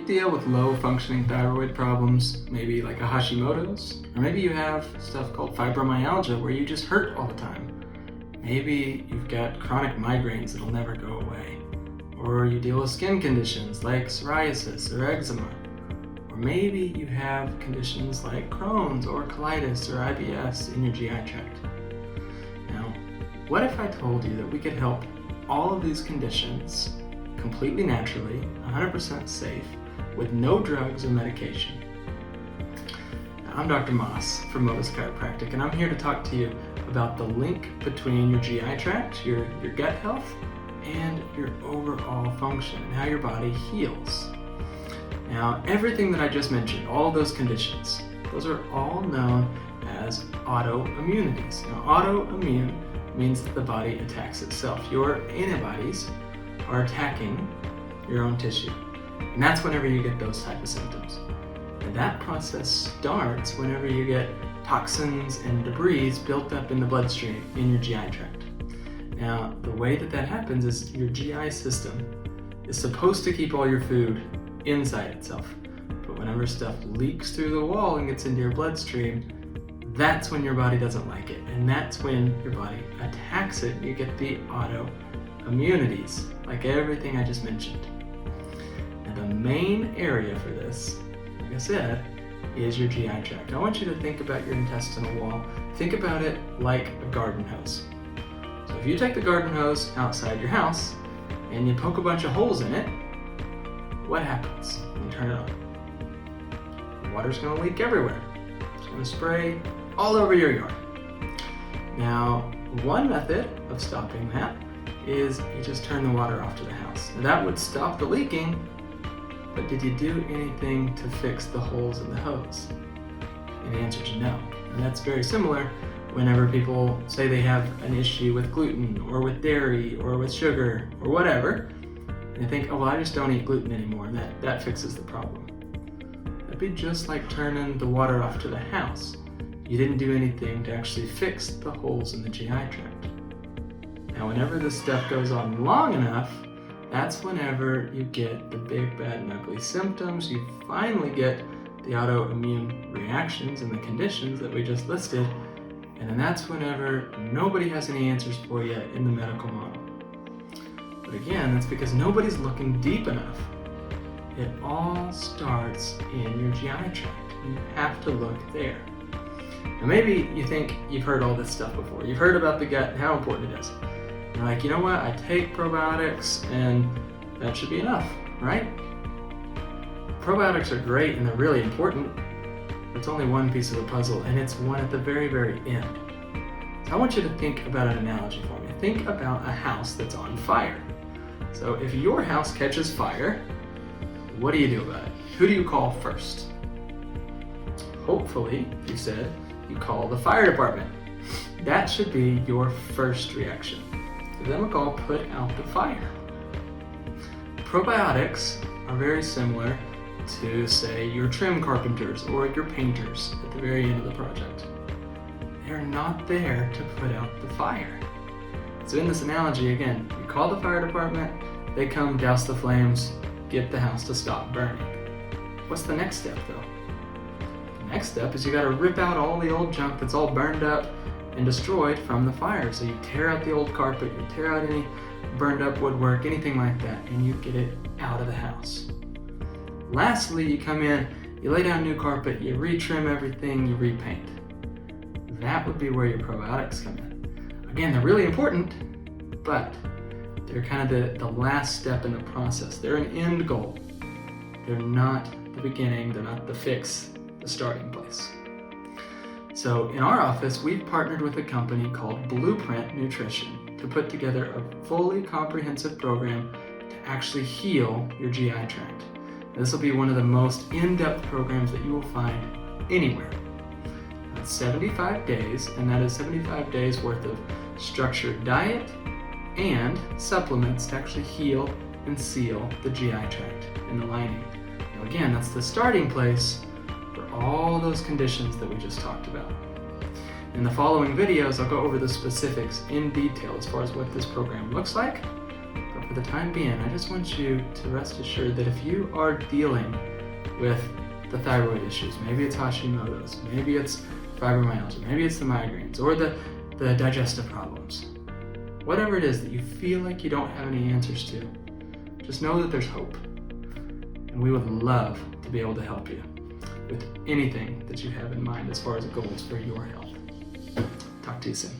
deal with low functioning thyroid problems, maybe like a Hashimoto's, or maybe you have stuff called fibromyalgia where you just hurt all the time. Maybe you've got chronic migraines that'll never go away, or you deal with skin conditions like psoriasis or eczema, or maybe you have conditions like Crohn's or colitis or IBS in your GI tract. Now, what if I told you that we could help all of these conditions completely naturally, 100% safe, with no drugs or medication? I'm Dr. Maass from Motus Chiropractic, and I'm here to talk to you about the link between your GI tract, your gut health, and your overall function, and how your body heals. Now, everything that I just mentioned, all those conditions, those are all known as autoimmunities. Now, autoimmune means that the body attacks itself. Your antibodies are attacking your own tissue. And that's whenever you get those type of symptoms. And that process starts whenever you get toxins and debris built up in the bloodstream in your GI tract. Now, the way that happens is your GI system is supposed to keep all your food inside itself. But whenever stuff leaks through the wall and gets into your bloodstream, that's when your body doesn't like it. And that's when your body attacks it. You get the autoimmunities, like everything I just mentioned. And the main area for this, like I said, is your GI tract. I want you to think about your intestinal wall. Think about it like a garden hose. So if you take the garden hose outside your house and you poke a bunch of holes in it, what happens when you turn it on? The water's going to leak everywhere. It's going to spray all over your yard. Now, one method of stopping that is you just turn the water off to the house. Now, that would stop the leaking, but did you do anything to fix the holes in the hose? And the answer is no. And that's very similar whenever people say they have an issue with gluten or with dairy or with sugar or whatever, and they think, oh, well, I just don't eat gluten anymore, and that fixes the problem. That'd be just like turning the water off to the house. You didn't do anything to actually fix the holes in the GI tract. Now, whenever this stuff goes on long enough, that's whenever you get the big, bad, and ugly symptoms. You finally get the autoimmune reactions and the conditions that we just listed, and then that's whenever nobody has any answers for you in the medical model. But again, that's because nobody's looking deep enough. It all starts in your GI tract. You have to look there. Now, maybe you think you've heard all this stuff before. You've heard about the gut and how important it is. You're like, you know what? I take probiotics and that should be enough, right? Probiotics are great and they're really important. It's only one piece of the puzzle, and it's one at the very, very end. So I want you to think about an analogy for me. Think about a house that's on fire. So if your house catches fire, what do you do about it? Who do you call first? Hopefully, you said, you call the fire department. That should be your first reaction. Give them a call, put out the fire. Probiotics are very similar to, say, your trim carpenters or your painters at the very end of the project. They're not there to put out the fire. So in this analogy, again, you call the fire department, they come douse the flames, get the house to stop burning. What's the next step though? The next step is you gotta rip out all the old junk that's all burned up and destroyed from the fire. So you tear out the old carpet, you tear out any burned up woodwork, anything like that, and you get it out of the house. Lastly, you come in, you lay down new carpet, you retrim everything, you repaint. That would be where your probiotics come in. Again, they're really important, but they're kind of the last step in the process. They're an end goal. They're not the beginning, they're not the fix, the starting place. So in our office, we've partnered with a company called Blueprint Nutrition to put together a fully comprehensive program to actually heal your GI tract. This will be one of the most in-depth programs that you will find anywhere. That's 75 days, and that is 75 days worth of structured diet and supplements to actually heal and seal the GI tract and the lining. Now again, that's the starting place for all those conditions that we just talked about. In the following videos, I'll go over the specifics in detail as far as what this program looks like. But for the time being, I just want you to rest assured that if you are dealing with the thyroid issues, maybe it's Hashimoto's, maybe it's fibromyalgia, maybe it's the migraines, or the digestive problems, whatever it is that you feel like you don't have any answers to, just know that there's hope. And we would love to be able to help you with anything that you have in mind as far as goals for your health. Talk to you soon.